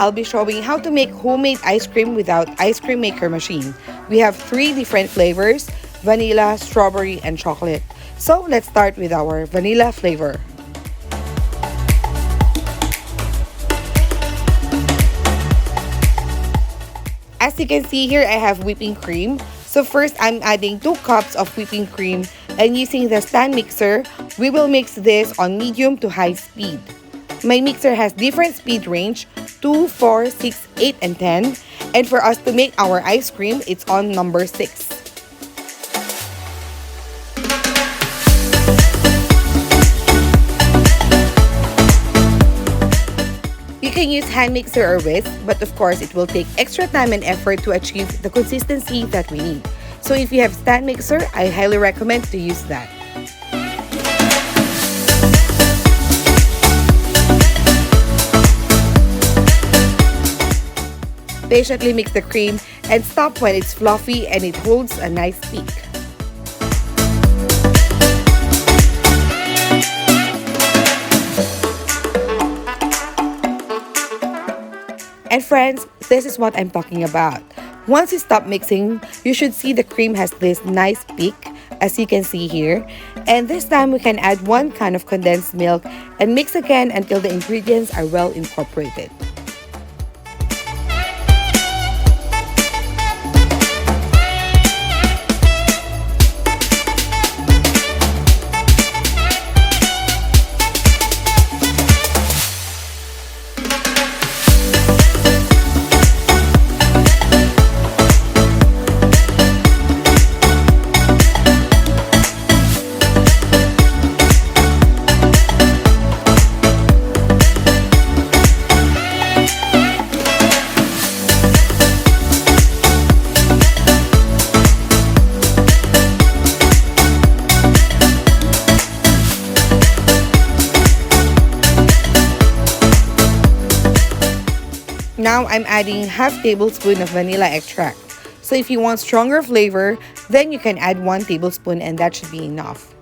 I'll be showing how to make homemade ice cream without ice cream maker machine. We have 3 different flavors: vanilla, strawberry, and chocolate. So let's start with our vanilla flavor. As you can see here, I have whipping cream. So first, I'm adding 2 cups of whipping cream, and using the stand mixer, we will mix this on medium to high speed. My mixer has different speed range, 2, 4, 6, 8, and 10. And for us to make our ice cream, it's on number 6. You can use hand mixer or whisk, but of course it will take extra time and effort to achieve the consistency that we need. So if you have stand mixer, I highly recommend to use that. Patiently mix the cream and stop when it's fluffy and it holds a nice peak. And friends, this is what I'm talking about. Once you stop mixing, you should see the cream has this nice peak, as you can see here. And this time we can add 1 can of condensed milk and mix again until the ingredients are well incorporated. Now I'm adding half tablespoon of vanilla extract. So if you want stronger flavor, then you can add 1 tablespoon and that should be enough.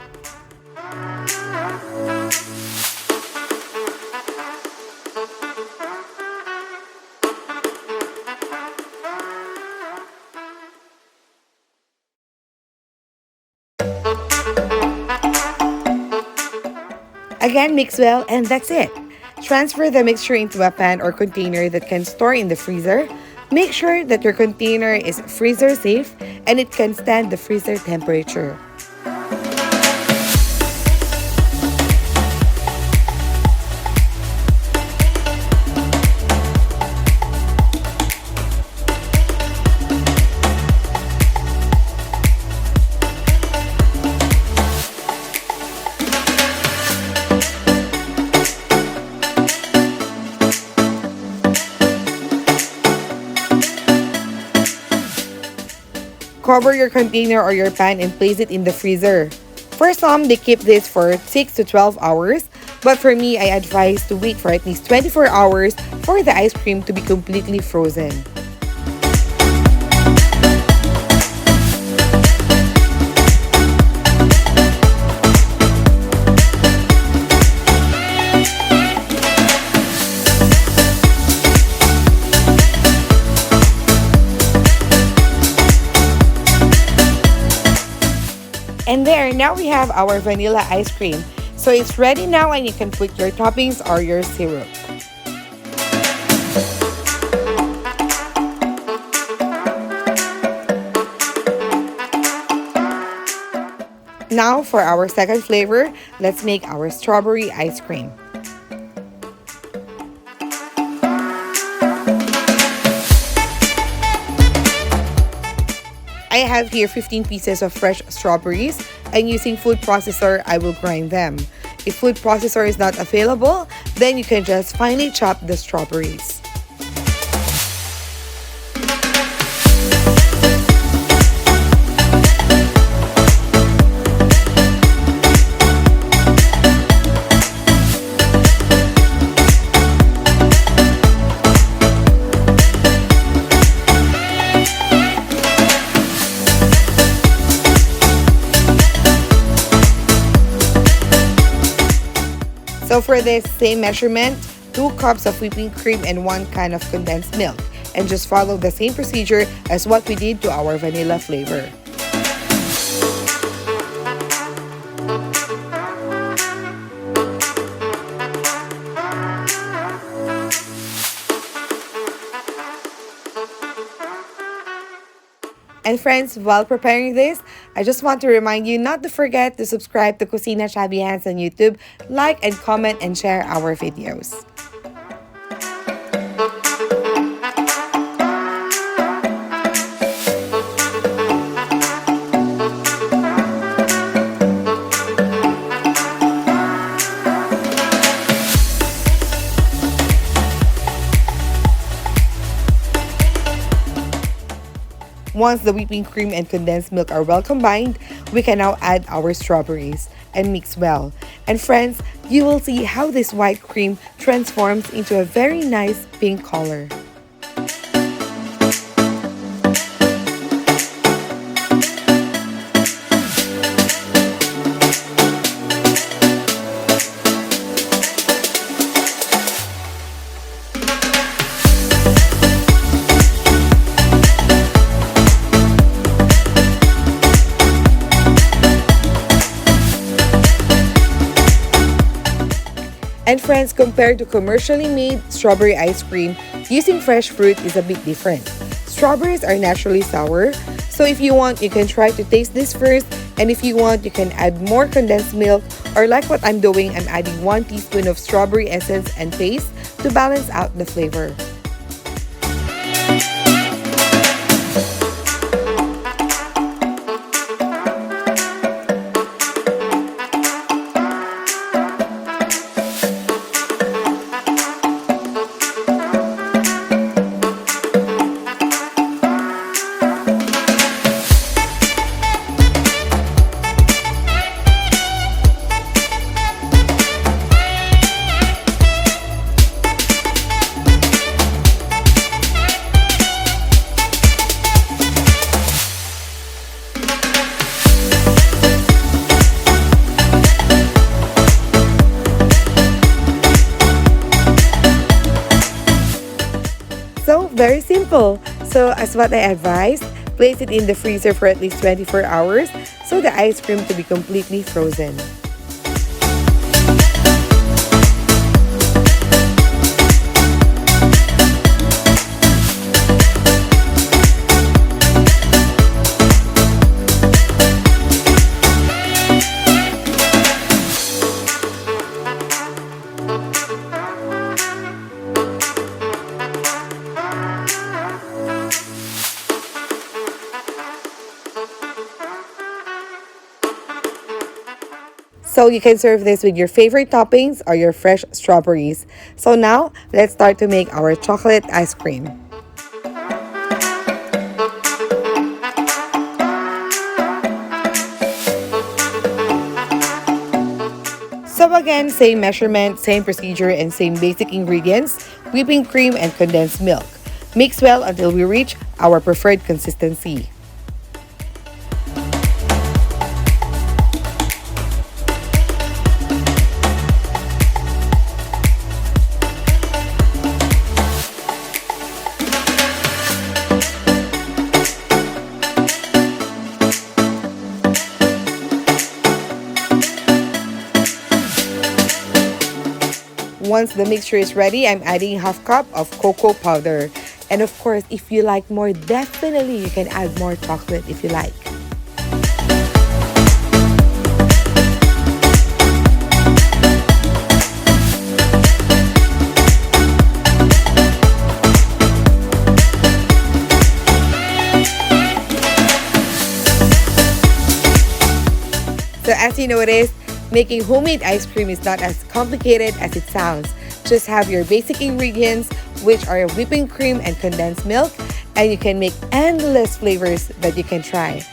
Again, mix well and that's it. Transfer the mixture into a pan or container that can store in the freezer. Make sure that your container is freezer safe and it can stand the freezer temperature. Cover your container or your pan and place it in the freezer. For some, they keep this for 6 to 12 hours, but for me, I advise to wait for at least 24 hours for the ice cream to be completely frozen. And there, now we have our vanilla ice cream. So it's ready now and you can put your toppings or your syrup. Now for our second flavor, let's make our strawberry ice cream. I have here 15 pieces of fresh strawberries, and using food processor, I will grind them. If food processor is not available, then you can just finely chop the strawberries. So for this same measurement, 2 cups of whipping cream and 1 can of condensed milk, and just follow the same procedure as what we did to our vanilla flavor. And friends, while preparing this, I just want to remind you not to forget to subscribe to Kusina Chubby Hands on YouTube, like and comment and share our videos. Once the whipping cream and condensed milk are well combined, we can now add our strawberries and mix well. And friends, you will see how this white cream transforms into a very nice pink color. And friends, compared to commercially made strawberry ice cream, using fresh fruit is a bit different. Strawberries are naturally sour, so if you want, you can try to taste this first, and if you want, you can add more condensed milk, or like what I'm doing, I'm adding 1 teaspoon of strawberry essence and paste to balance out the flavor. So, very simple. So, as what I advised, place it in the freezer for at least 24 hours so the ice cream to be completely frozen. So you can serve this with your favorite toppings or your fresh strawberries. So now, let's start to make our chocolate ice cream. So again, same measurement, same procedure, and same basic ingredients, whipping cream and condensed milk. Mix well until we reach our preferred consistency. Once the mixture is ready, I'm adding half cup of cocoa powder. And of course, if you like more, definitely you can add more chocolate if you like. So as you noticed, making homemade ice cream is not as complicated as it sounds. Just have your basic ingredients, which are whipping cream and condensed milk, and you can make endless flavors that you can try.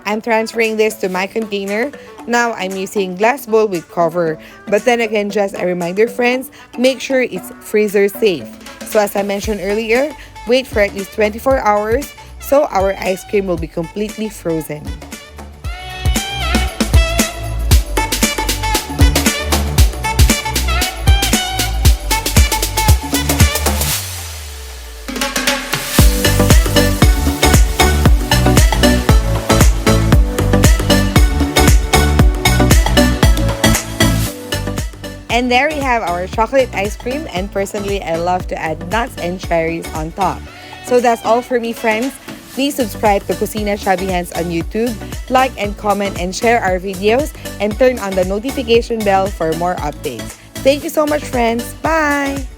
I'm transferring this to my container. Now I'm using glass bowl with cover. But then again, just a reminder friends, make sure it's freezer safe. So as I mentioned earlier, wait for at least 24 hours so our ice cream will be completely frozen. And there we have our chocolate ice cream, and personally I love to add nuts and cherries on top. So that's all for me, friends. Please subscribe to Kusina Chubby Hands on YouTube, like and comment and share our videos, and turn on the notification bell for more updates. Thank you so much, friends. Bye!